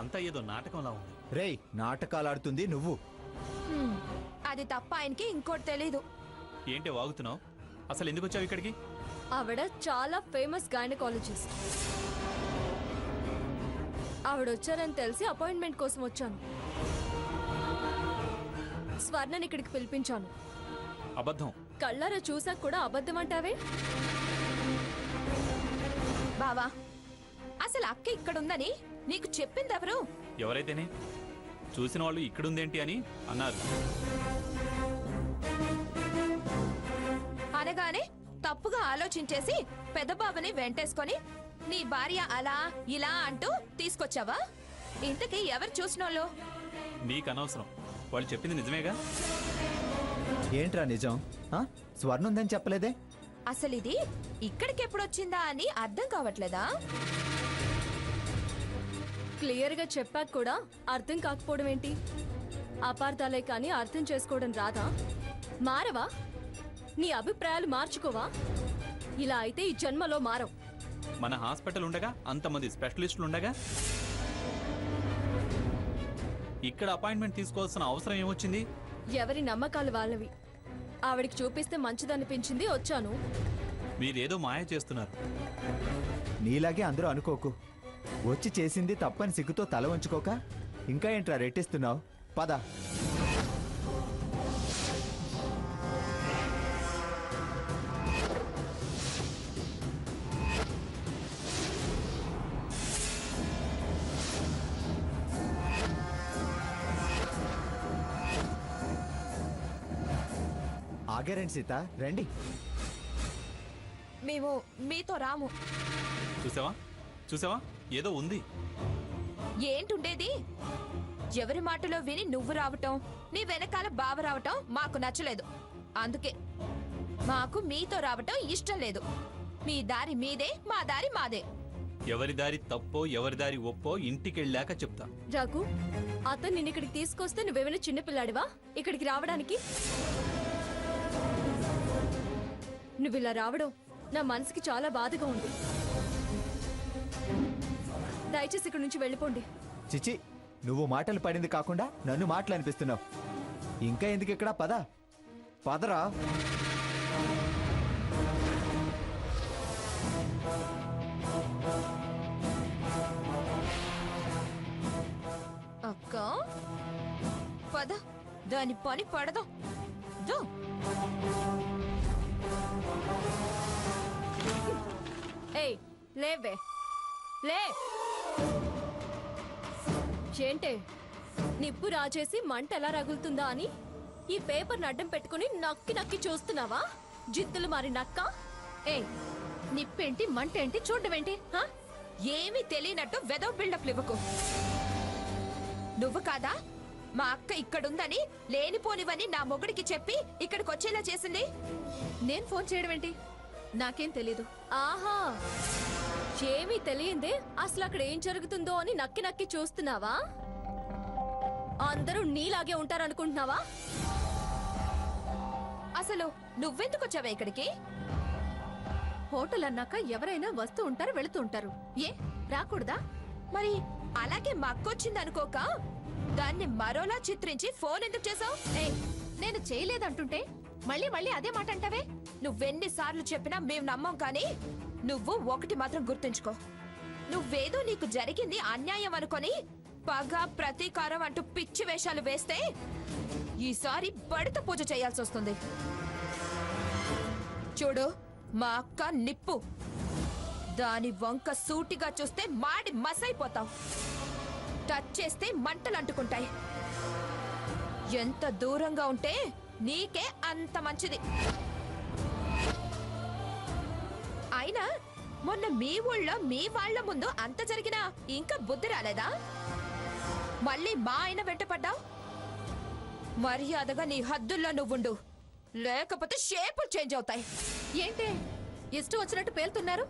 ఇదంతా ఏదో నాటకంలా ఉంది. రేయ్, నాటకాలు ఆడుతుంది నువ్వు. అది తప్ప ఆయనకి ఇంకోటి తెలీదు. ఏంటి వాగుతున్నావు? అసలు ఎందుకు వచ్చావు ఇక్కడికి? ఆవిడ చాలా ఫేమస్ గైనకాలజిస్ట్. ఆవిడ వచ్చారని తెలిసి అపాయింట్మెంట్ కోసం వచ్చాను. స్వర్ణని ఇక్కడికి పిలిపించాను. అబద్ధం. కళ్ళారా చూసాక కూడా అబద్ధం అంటావే? బావా, అసలు అక్క ఇక్కడుందని నీకు చెప్పిందెవరు? ఎవరైతేనే చూసిన వాళ్ళు ఇక్కడుందేంటి అని అన్నారు. అనగానే తప్పుగా ఆలోచించేసి పెద్ద బాబుని వెంటేసుకొని నీ భార్య అలా ఇలా అంటూ తీసుకొచ్చావా? ఇంతకీ ఎవరు చూసినోళ్ళు? నీకు అనవసరం. వాళ్ళు చెప్పింది నిజమేగా. ఏంట్రా నిజం? స్వర్ణ ఉందని చెప్పలేదే? అసలు ఇది ఇక్కడికి ఎప్పుడొచ్చిందా అని అర్థం కావట్లేదా? క్లియర్గా చెప్పాక కూడా అర్థం కాకపోవడం ఏంటి? అపార్థాలే కానీ అర్థం చేసుకోవడం రాదా? మారవా? నీ అభిప్రాయాలు మార్చుకోవా? ఇలా అయితే ఈ జన్మలో మారవు. మన హాస్పిటల్ ఉండగా, అంతమంది స్పెషలిస్టులు ఉండగా ఇక్కడ అపాయింట్మెంట్ తీసుకోవాల్సిన అవసరం ఏమొచ్చింది? ఎవరి నమ్మకాలు వాళ్ళవి. ఆవిడికి చూపిస్తే మంచిదనిపించింది, వచ్చాను. మీరేదో మాయ చేస్తున్నారు. నీలాగే అందరూ అనుకోకు. వచ్చి చేసింది తప్పని సిగ్గుతో తల వంచుకోక ఇంకా ఏంట్రా రెట్టిస్తున్నావు? పద. ఆగారండి సీత, రండి. మేము మీతో రాము. చూసావా చూసావా, ఏదో ఉంది. ఏంటుండేది? ఎవరి మాటలో విని నువ్వు రావటం, నీ వెనకాల బావ రావటం మాకు నచ్చలేదు. అందుకే మాకు మీతో రావటం ఇష్టం లేదు. మీ దారి మీదే, మా దారి మాదే. ఎవరి దారి తప్పో ఎవరి దారి ఒప్పో ఇంటికెళ్ళాక చెప్తా. రాకు, అతను నిన్ను ఇక్కడికి తీసుకొస్తే నువ్వేమైనా చిన్నపిల్లాడివా ఇక్కడికి రావడానికి? నువ్వు ఇలా రావడం నా మనసుకి చాలా బాధగా ఉంది. దయచేసి ఇక్కడి నుంచి వెళ్ళిపోండి. చిచి, నువ్వు మాటలు పడింది కాకుండా నన్ను మాటలు అనిపిస్తున్నావు. ఇంకా ఎందుకు ఇక్కడ? పద పదరా. అక్క పద, దాని పని పడదు. ఏయ్, లేవే, లే. ఏంటే, నిప్పు రాచేసి మంట ఎలా రగులుతుందా అని ఈ పేపర్ని అడ్డం పెట్టుకుని నక్కి నక్కి చూస్తున్నావా? జిత్తులు మారి నక్క. ఏయ్, నిప్పేంటి మంటేంటి చూడమేంటి? ఏమీ తెలియనట్టు వెదవ బిల్డప్ ఇవ్వకు. నువ్వు కాదా మా అక్క ఇక్కడుందని లేనిపోనివని నా మొగుడికి చెప్పి ఇక్కడికి వచ్చేలా చేసింది? నేను ఫోన్ చేయడం ఏంటి? నాకేం తెలీదు. ఆహా, ఏమీ తెలియందే అసలు అక్కడ ఏం జరుగుతుందో అని నక్కి నక్కి చూస్తున్నావా? అందరూ నీలాగే ఉంటారనుకుంటున్నావా? అసలు నువ్వెందుకు వచ్చావా ఇక్కడికి? హోటల్ అన్నాక ఎవరైనా వస్తూ ఉంటారు, వెళుతూ ఉంటారు. ఏ రాకూడదా? మరి అలాగే మా అక్క వచ్చింది అనుకోక దాన్ని మరోలా చిత్రించి ఫోన్ ఎందుకు చేసావు? నేను చేయలేదంటుంటే మళ్ళీ మళ్ళీ అదే మాట అంటావే? నువ్వెన్నిసార్లు చెప్పినా మేము నమ్మం. కానీ నువ్వు ఒకటి మాత్రం గుర్తుంచుకో, నువ్వేదో నీకు జరిగింది అన్యాయం అనుకొని పగ ప్రతీకారం అంటూ పిచ్చి వేషాలు వేస్తే ఈసారి బడిత పూజ చేయాల్సి వస్తుంది. చూడు, మా అక్క నిప్పు. దాని వంక సూటిగా చూస్తే మాడి మసైపోతావు. టచ్ చేస్తే మంటలు అంటుకుంటాయి. ఎంత దూరంగా ఉంటే నీకే అంత మంచిది. అయినా మొన్న మీ ఊళ్ళో మీ వాళ్ల ముందు అంత జరిగినా ఇంకా బుద్ధి రాలేదా? మళ్ళీ మా ఆయన వెంటపడ్డావు. మర్యాదగా నీ హద్దుల్లో నువ్వుండు, లేకపోతే షేపులు చేంజ్ అవుతాయి. ఏంటే ఇష్టం వచ్చినట్టు పేలుతున్నారు?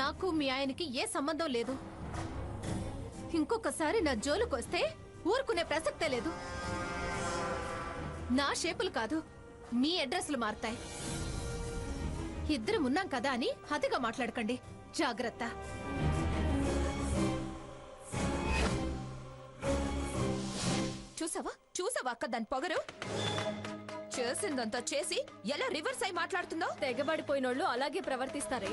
నాకు మీ ఆయనకి ఏ సంబంధం లేదు. ఇంకొకసారి నా జోలుకొస్తే ఊరుకునే ప్రసక్తే లేదు. నా షేపులు కాదు, మీ అడ్రస్లు మారుతాయి. ఇద్దరం ఉన్నాం కదా అని అతిగా మాట్లాడకండి. జాగ్రత్త. చూసావా చూసావా అక్క దాని పొగరు చేసిందంతా చేసి ఎలా రివర్స్ అయి మాట్లాడుతుందో. తెగబడిపోయినోళ్ళు అలాగే ప్రవర్తిస్తారే.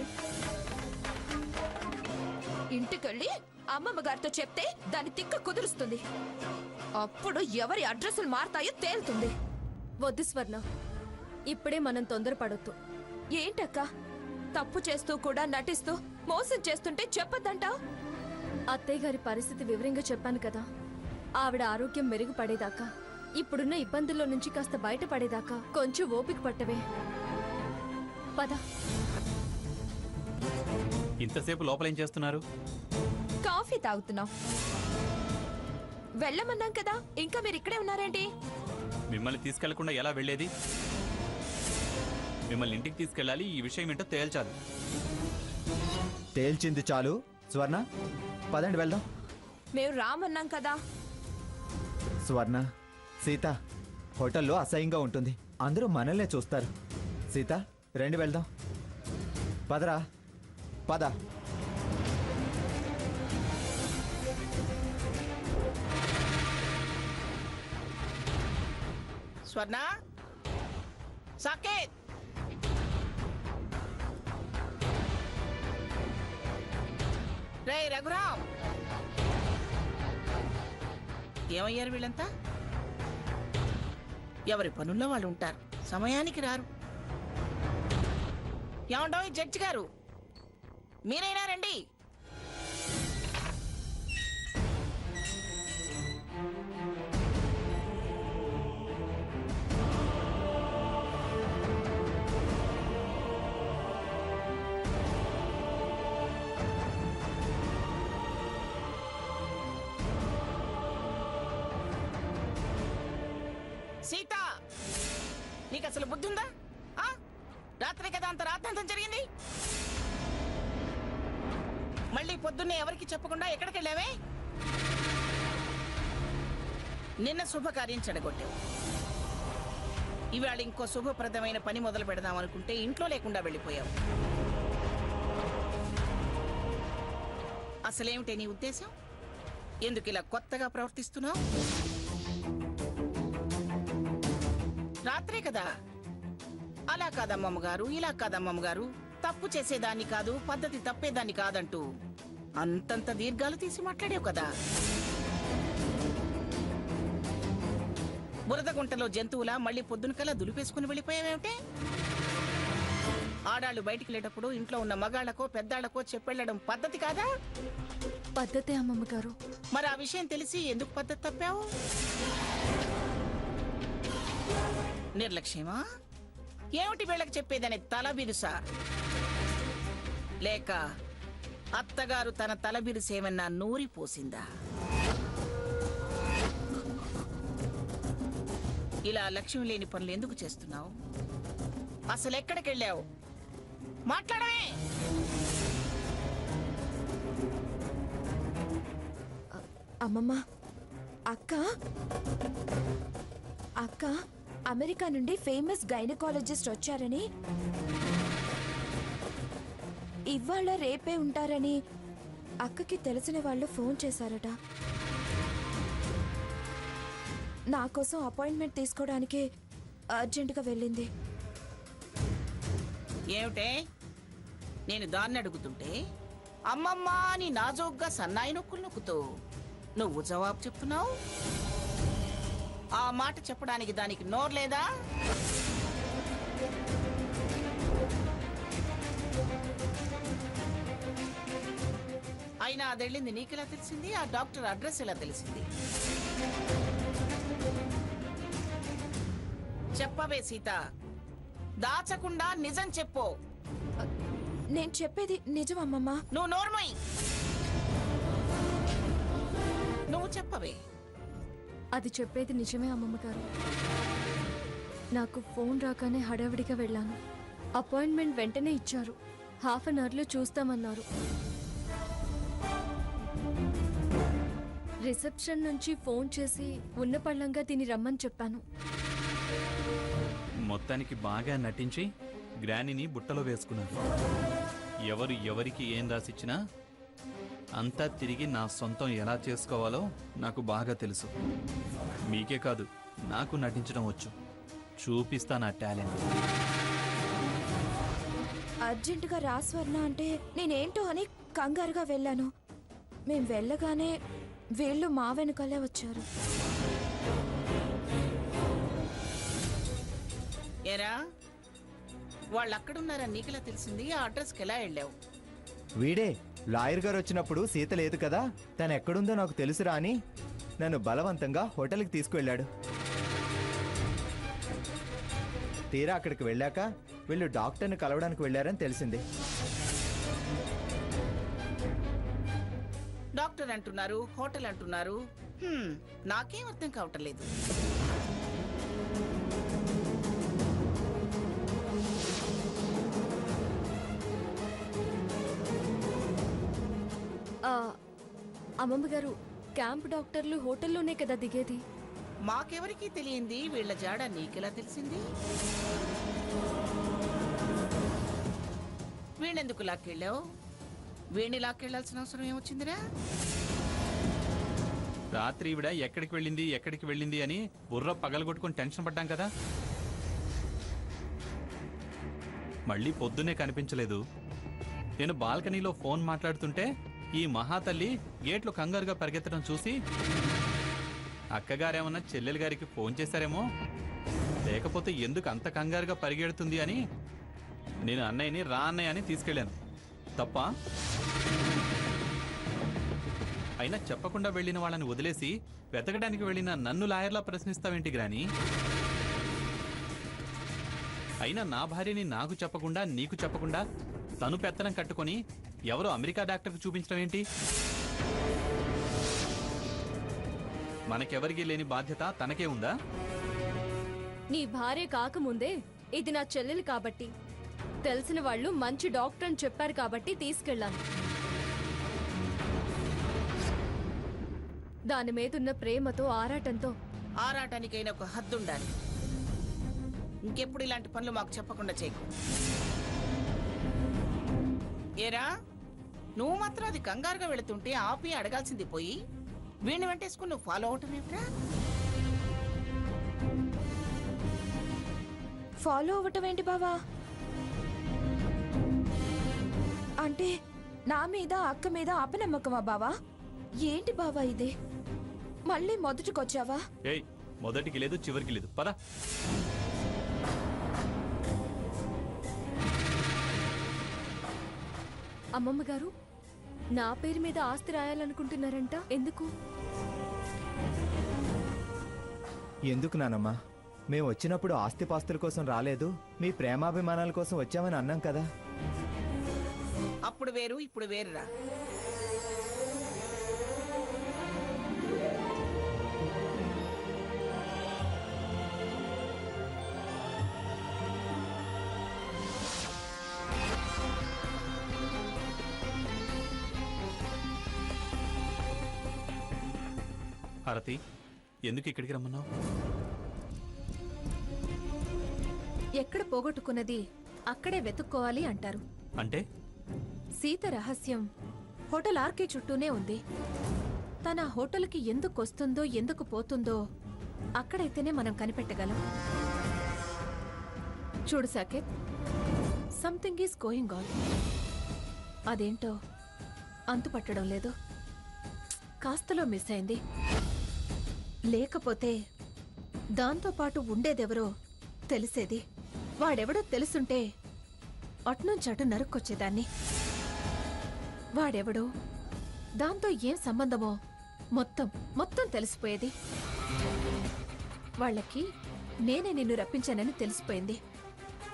ఇంటికెళ్ళి అమ్మమ్మ గారితో చెప్తే దాని తిక్క కుదురుస్తుంది. అప్పుడు ఎవరి అడ్రస్లు మారతాయో తేలుతుంది. వద్దు స్వర్ణ, ఇప్పుడే మనం తొందరపడొద్దు. ఏంటక్క తప్పు చేస్తూ కూడా నటిస్తూ మోసం చేస్తుంటే చెప్పొద్దంటావ్? అత్తయ్య గారి పరిస్థితి వివరంగా చెప్పాను కదా. ఆవిడ ఆరోగ్యం మెరుగుపడేదాకా, ఇప్పుడున్న ఇబ్బందుల్లో నుంచి కాస్త బయటపడేదాకా కొంచెం ఓపిక పట్టవే. పద. ఇంతసేపు లోపలేం చేస్తున్నారు? కాఫీ తాగుతున్నాం. వెళ్ళమన్నాం కదా, ఇంకా మీరు ఇక్కడే ఉన్నారేంటి? మిమ్మల్ని తీసుకెళ్లకుండా ఎలా వెళ్ళేది? మిమ్మల్ని ఇంటికి తీసుకెళ్ళాలి, ఈ విషయం ఏంటో తేల్చాలి. తేల్చింది చాలు. స్వర్ణ, పదండి వెళ్దాం. మేము రామన్నాం కదా. స్వర్ణ, సీత, హోటల్లో అసహ్యంగా ఉంటుంది. అందరూ మనల్నే చూస్తారు. సీత, రండి వెళ్దాం. పదరా, పద. స్వర్ణ, సాకేత్, రే రఘురాం, ఏమయ్యారు వీళ్ళంతా? ఎవరి పనుల్లో వాళ్ళు ఉంటారు, సమయానికి రారు. ఏమండో జడ్జి గారు, మీరైనా రండి. సీత, నీకు అసలు బుద్ధి ఉందా? రాత్రి కదా అంత రాత్రంతం జరిగింది. మళ్ళీ పొద్దున్నే ఎవరికి చెప్పకుండా ఎక్కడికి వెళ్ళావే? నిన్న శుభకార్యం చెడగొట్టావు. ఇవాళ ఇంకో శుభప్రదమైన పని మొదలు పెడదాం అనుకుంటే ఇంట్లో లేకుండా వెళ్ళిపోయావు. అసలేమిటే నీ ఉద్దేశం? ఎందుకు ఇలా కొత్తగా ప్రవర్తిస్తున్నావు? రాత్రే కదా, అలా కాదమ్మమ్మ గారు, ఇలా కాదమ్మమ్మ గారు, తప్పు చేసేదాన్ని కాదు, పద్ధతి తప్పేదాన్ని కాదంటూ అంతంత దీర్ఘాలు తీసి మాట్లాడావు కదా. బురద గుంటలో జంతువులా మళ్ళీ పొద్దునకల్లా దులిపేసుకుని వెళ్ళిపోయావేమిటే? ఆడాళ్ళు బయటికి వెళ్ళేటప్పుడు ఇంట్లో ఉన్న మగాళ్లకో పెద్దాళ్లకో చెప్పెళ్ళడం పద్ధతి కాదా? పద్ధతే అమ్మమ్మ గారు. మరి ఆ విషయం తెలిసి ఎందుకు పద్ధతి తప్పావు? నిర్లక్ష్యమా? ఏమిటి వీళ్ళకి చెప్పేదని తల బిరుసా? లేక అత్తగారు తన తల బిరుసేమన్నా నూరి పోసిందా? ఇలా లక్ష్యం లేని పనులు ఎందుకు చేస్తున్నావు? అసలు ఎక్కడికి వెళ్ళావు? మాట్లాడమే. అమ్మమ్మ, అక్క అక్క అమెరికా నుండి ఫేమస్ గైనకాలజిస్ట్ వచ్చారని, ఇవాళ రేపే ఉంటారని అక్కకి తెలిసిన వాళ్ళు ఫోన్ చేశారట. నా కోసం అపాయింట్మెంట్ తీసుకోవడానికి అర్జెంటుగా వెళ్ళింది. ఏమిటే? నేను దాన్ని అడుగుతుంటే అమ్మమ్మ అని నాజోగ్గా సన్నాయి నొక్కులు నొక్కుతూ నువ్వు జవాబు చెప్తున్నావు. ఆ మాట చెప్పడానికి దానికి నోరు లేదా? అయినా అదెళ్ళింది నీకెలా తెలిసింది? ఆ డాక్టర్ అడ్రస్ ఎలా తెలిసింది? చెప్పవే సీత, దాచకుండా నిజం చెప్పు. నేను చెప్పేది నిజం అమ్మమ్మ. నువ్వు నోర్మోయ్. నువ్వు చెప్పవే. అది చెప్పేది నిజమే అమ్మమ్మ గారు. నాకు ఫోన్ రాగానే హడావిడిగా వెళ్ళాను. అపాయింట్మెంట్ వెంటనే ఇచ్చారు. హాఫ్ అన్ అవర్లో చూస్తామన్నారు. రిసెప్షన్ నుంచి ఫోన్ చేసి ఉన్న పళ్ళంగా తిని రమ్మని చెప్పాను. మొత్తానికి బాగా నటించి గ్రానీని బుట్టలో వేసుకున్నారు. ఎవరు ఎవరికి ఏం రాసిచ్చినా అంతా తిరిగి నా సొంతం ఎలా చేసుకోవాలో నాకు బాగా తెలుసు. మీకే కాదు, నాకు నటించడం వచ్చు. చూపిస్తా నా టాలెంట్. అర్జెంటుగా రా స్వర్ణ అంటే నేనేంటో అని కంగారుగా వెళ్ళాను. మేం వెళ్ళగానే వీళ్ళు మా వెనుకలే వచ్చారు. ఏరా, వాళ్ళు అక్కడున్నారని నీకెలా తెలిసింది? ఆ అడ్రస్కి ఎలా వెళ్ళావు? వీడే లాయర్ గారు వచ్చినప్పుడు సీత లేదు కదా, తను ఎక్కడుందో నాకు తెలుసురా అని నన్ను బలవంతంగా హోటల్కి తీసుకువెళ్ళాడు. తీరా అక్కడికి వెళ్ళాక వీళ్ళు డాక్టర్ని కలవడానికి వెళ్ళారని తెలిసింది. డాక్టర్ అంటున్నారు, హోటల్ అంటున్నారు. నాకేం అర్థం కావటం లేదు. అమ్మమ్మ గారు, క్యాంప్ డాక్టర్లు హోటల్లోనే కదా దిగేది. మాకెవరికీ తెలియంది వీళ్ళ జాడ నీకెలా తెలిసింది? వీణెందుకు లాక్కెళ్ళావు? వీణ్ణి లాక్కెళ్లాల్సిన అవసరం ఏమొచ్చిందిరా? రాత్రి ఈవిడ ఎక్కడికి వెళ్ళింది అని బుర్ర పగలగొట్టుకుని టెన్షన్ పడ్డాం కదా. మళ్ళీ పొద్దునే కనిపించలేదు. నేను బాల్కనీలో ఫోన్ మాట్లాడుతుంటే ఈ మహాతల్లి గేట్లో కంగారుగా పరిగెత్తడం చూసి అక్కగారేమన్నా చెల్లెలు గారికి ఫోన్ చేశారేమో, లేకపోతే ఎందుకు అంత కంగారుగా పరిగెడుతుంది అని నేను అన్నయ్యని రా అన్నయ్య అని తీసుకెళ్ళాను. తప్ప? అయినా చెప్పకుండా వెళ్ళిన వాళ్ళని వదిలేసి వెతకడానికి వెళ్ళిన నన్ను లాయర్లా ప్రశ్నిస్తావేంటి గ్రాని? అయినా నా భార్యని నాకు చెప్పకుండా నీకు చెప్పకుండా తను పెత్తనం కట్టుకొని ఎవరో అమెరికా డాక్టర్కి చూపించడం ఏంటి? మనకెవరికి లేని బాధ్యత తనకే ఉందా? నీ భార్య కాకముందే ఇది నా చెల్లెలు కాబట్టి, తెలిసిన వాళ్ళు మంచి డాక్టర్ అని చెప్పారు కాబట్టి తీసుకెళ్ళాను. దాని మీదున్న ప్రేమతో, ఆరాటంతో. ఆరాటానికైనా ఒక హద్దు ఉండాలి. ఇంకెప్పుడు ఇలాంటి పనులు మాకు చెప్పకుండా చేయకు. ఏరా, నువ్వు మాత్రం అది కంగారుగా వెళుతుంటే ఆపి అడగాల్సింది పోయి వీణ్ణి వెంటేసుకుని నువ్వు ఫాలో అవటం ఏమిట్రా? ఫాలో అవ్వటం ఏంటి బావా? అంటే నా మీద అక్క మీద అపనమ్మకమా బావా? ఏంటి బావా ఇది? మళ్ళీ మొదటికొచ్చావా? ఏయ్, మొదటికి లేదు చివరికి లేదు, పద. అమ్మమ్మ గారు, నా పేరు మీద ఆస్తి రాయాలనుకుంటున్నారంట. ఎందుకు? ఎందుకు నానమ్మా? మేము వచ్చినప్పుడు ఆస్తిపాస్తుల కోసం రాలేదు, మీ ప్రేమాభిమానాల కోసం వచ్చామని అన్నాం కదా. అప్పుడు వేరు, ఇప్పుడు వేరురా. హారతి, ఎందుకు ఇక్కడికి రమ్మన్నావు? ఎక్కడ పోగొట్టుకున్నది అక్కడే వెతుక్కోవాలి అంటారు. అంటే సీత రహస్యం హోటల్ ఆర్కే చుట్టూనే ఉంది. తన హోటల్కి ఎందుకు వస్తుందో, ఎందుకు పోతుందో అక్కడైతేనే మనం కనిపెట్టగలం. చూడు Saketh, something is going on. అదేంటో అంతుపట్టడం లేదు. కాస్తలో మిస్ అయింది. లేకపోతే దాంతోపాటు ఉండేదెవరో తెలిసేది. వాడెవడో తెలుసుంటే అట్నుంచటు నరుక్కొచ్చేదాన్ని. వాడెవడో, దాంతో ఏం సంబంధమో మొత్తం తెలిసిపోయేది. వాళ్ళకి నేనే నిన్ను రప్పించానని తెలిసిపోయింది.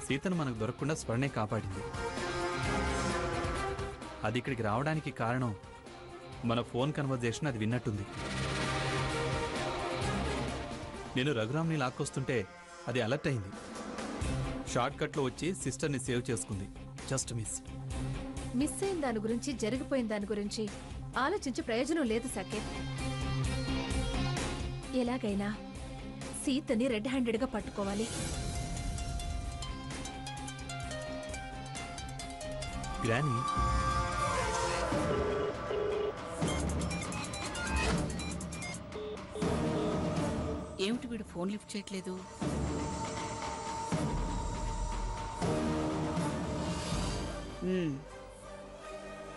సీతను మనకు దొరకకుండా స్వర్ణే కాపాడింది. అది ఇక్కడికి రావడానికి కారణం మన ఫోన్ కన్వర్జేషన్ అది విన్నట్టుంది. నేను రఘురామ్ని లాక్కొస్తుంటే అది అలర్ట్ అయింది. షార్ట్ కట్లో వచ్చి సిస్టర్ని సేవ్ చేసుకుంది. జస్ట్ మిస్ అయిన దాని గురించి, జరిగిపోయిన దాని గురించి ఆలోచించే ప్రయోజనం లేదు సాకేత్. ఎలాగైనా సీతని రెడ్ హ్యాండెడ్గా పట్టుకోవాలి. గ్రాని, ఏమిటి వీడు ఫోన్ లిఫ్ట్ చేయట్లేదు?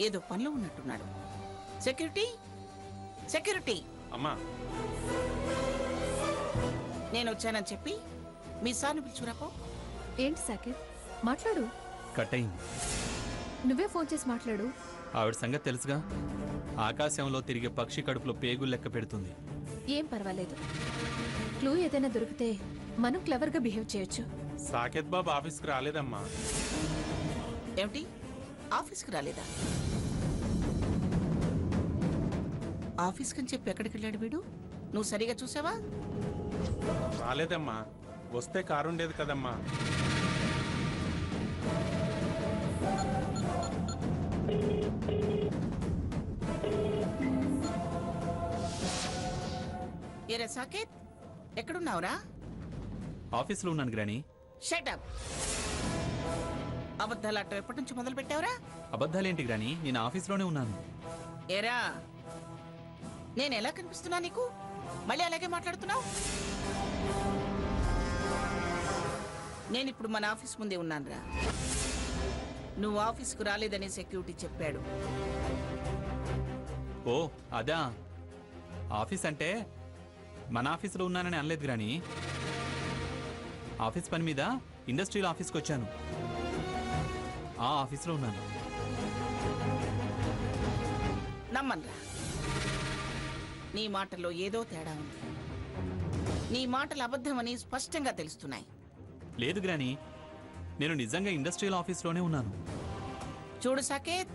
ఏదో పనిలో ఉన్నట్టున్నాడు. సెక్యూరిటీ, సెక్యూరిటీ, అమ్మా నేను వచ్చానని చెప్పి మీ సార్ని పిలుచుకురాపో. ఏంటి సాకేత్, మాట్లాడు. కట్ అయింది. నువ్వే ఫోన్ చేసి మాట్లాడు. ఆవిడ సంగతి తెలుసుగా, ఆకాశంలో తిరిగే పక్షి కడుపులో పేగులు లెక్క పెడుతుంది. ఏం పర్వాలేదు, క్లూ ఏదైనా దొరికితే మనం క్లవర్గా బిహేవ్ చేయొచ్చు. సాకేత్ బాబు ఆఫీస్కి రాలేదమ్మా. ఏమిటి, ఆఫీస్కి రాలేదా? ఆఫీస్కి అని చెప్పి ఎక్కడికి వెళ్ళాడు వీడు? నువ్వు సరిగా చూసావా? రాలేదమ్మా, వస్తే కారు ఉండేది కదమ్మా. ఏరే సాకేత్, ఎక్కడున్నావురా? ఆఫీస్లో ఉన్నాను గ్రాని. షటప్! అబద్ధాలాటం ఎప్పటి నుంచి మొదలు పెట్టావురా? అబద్ధాలేంటి గ్రాని, నేను ఆఫీస్లోనే ఉన్నాను. ఏరా, నేను ఎలా కనిపిస్తున్నా నీకు? మళ్ళీ అలాగే మాట్లాడుతున్నావు? నేను ఇప్పుడు మన ఆఫీస్ ముందే ఉన్నానురా. నువ్వు ఆఫీస్కు రాలేదని సెక్యూరిటీ చెప్పాడు. ఓ అదా, ఆఫీస్ అంటే మన ఆఫీసులో ఉన్నానని అనలేదు గ్రాని. ఆఫీస్ పని మీద ఇండస్ట్రియల్ ఆఫీస్కి వచ్చాను. ఆ ఆఫీస్లో ఉన్నాను. నమ్మన్రా, నీ మాటల్లో ఏదో తేడా ఉంది. నీ మాటలు అబద్ధమని స్పష్టంగా తెలుస్తున్నాయి. లేదు గ్రాని, నేను నిజంగా ఇండస్ట్రియల్ ఆఫీస్లోనే ఉన్నాను. చూడు సాకేత్,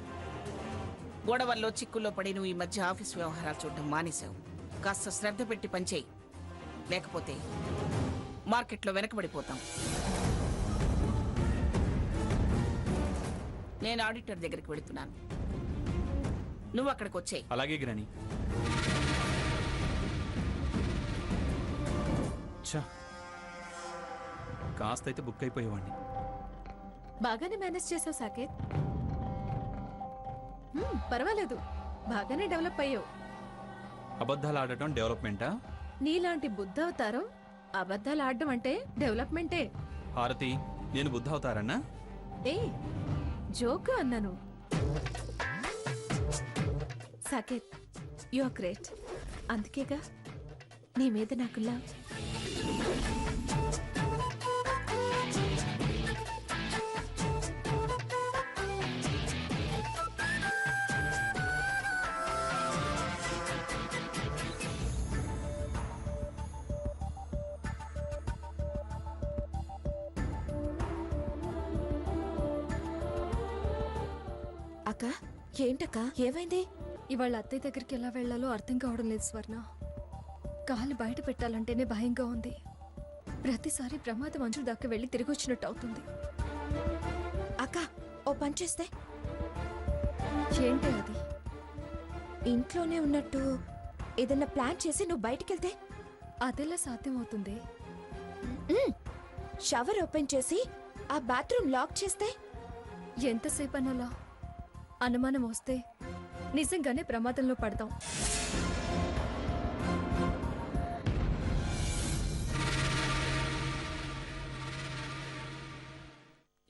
గొడవల్లో చిక్కుల్లో పడి నువ్వు ఈ మధ్య ఆఫీస్ వ్యవహారాలు చూడడం మానేశావు. కాస్త శ్రద్ధ పెట్టి పనిచేయి, లేకపోతే మార్కెట్లో వెనకబడిపోతాం. నేను ఆడిటర్ దగ్గరికి వెళుతున్నాను, నువ్వు అక్కడికి వచ్చేయి. అలాగే గ్రాని. ఛా, కాస్త అయితే బుక్ అయిపోయేవాడిని. బాగానే మేనేజ్ చేసావు సాకేత్. పర్వాలేదు, బాగానే డెవలప్ అయ్యావు. అబద్ధాలు ఆడటం డెవలప్మెంటా? నీలాంటి బుద్ధ అవతారం అబద్ధాలు ఆడడం అంటే డెవలప్మెంటే. హారతి, నేను బుద్ధ అవుతారన్నా? ఏ జోక్ అన్నాను. Saketh, you are great. అందుకేగా నీ మీద నాకు లవ్. అక్క, ఏంటక్క, ఏమైంది? ఇవాళ అత్తయ్య దగ్గరికి ఎలా వెళ్ళాలో అర్థం కావడం లేదు స్వర్ణ. కాలు బయట పెట్టాలంటేనే భయంగా ఉంది. ప్రతిసారి ప్రమాదం అంచు దాకా వెళ్ళి తిరిగి వచ్చినట్టు అవుతుంది. అక్క, ఓ పని చేస్తే? ఏంటి అది? ఇంట్లోనే ఉన్నట్టు ఏదన్నా ప్లాన్ చేసి నువ్వు బయటికెళ్తే? అదెలా సాధ్యమవుతుంది? షవర్ ఓపెన్ చేసి ఆ బాత్రూమ్ లాక్ చేస్తే? ఎంతసేపు అనాలా? అనుమానం వస్తే నిజంగానే ప్రమాదంలో పడతాం.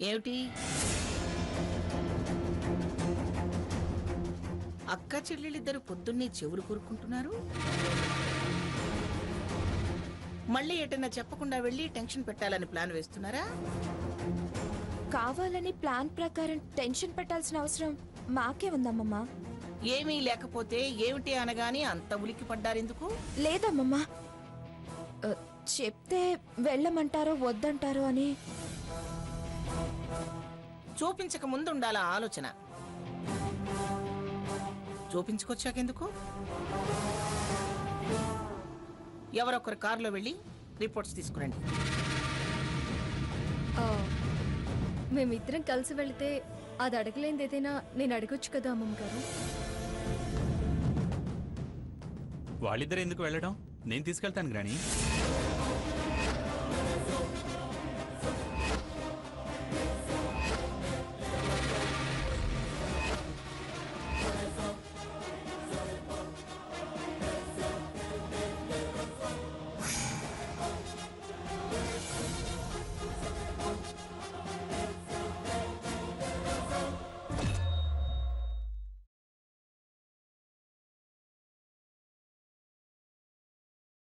ఏమిటి, అక్క చెల్లెళ్ళిద్దరు పొద్దున్నే చెవులు కోరుకుంటున్నారు? మళ్ళీ ఎటన్నా చెప్పకుండా వెళ్ళి టెన్షన్ పెట్టాలని ప్లాన్ వేస్తున్నారా? కావాలని ప్లాన్ ప్రకారం టెన్షన్ పెట్టాల్సిన అవసరం మాకే ఉందమ్మమ్మా. ఏమీ లేకపోతే ఏమిటి అనగాని అంత ఉలికి పడ్డారెందుకు? లేదమ్మమ్మా, చెప్తే వెళ్ళమంటారో వద్దంటారో అని. చూపించక ముందు ఉండాలా ఆలోచన, చూపించుకొచ్చాకెందుకు? ఎవరొకరు కారులో వెళ్ళి రిపోర్ట్స్ తీసుకురండి. మేమిద్దరం కలిసి వెళితే అది అడగలేంది ఏదైనా నేను అడగొచ్చు కదా అమ్మమ్మ గారు. వాళ్ళిద్దరు ఎందుకు వెళ్ళడం? నేను తీసుకెళ్తాను గ్రాని.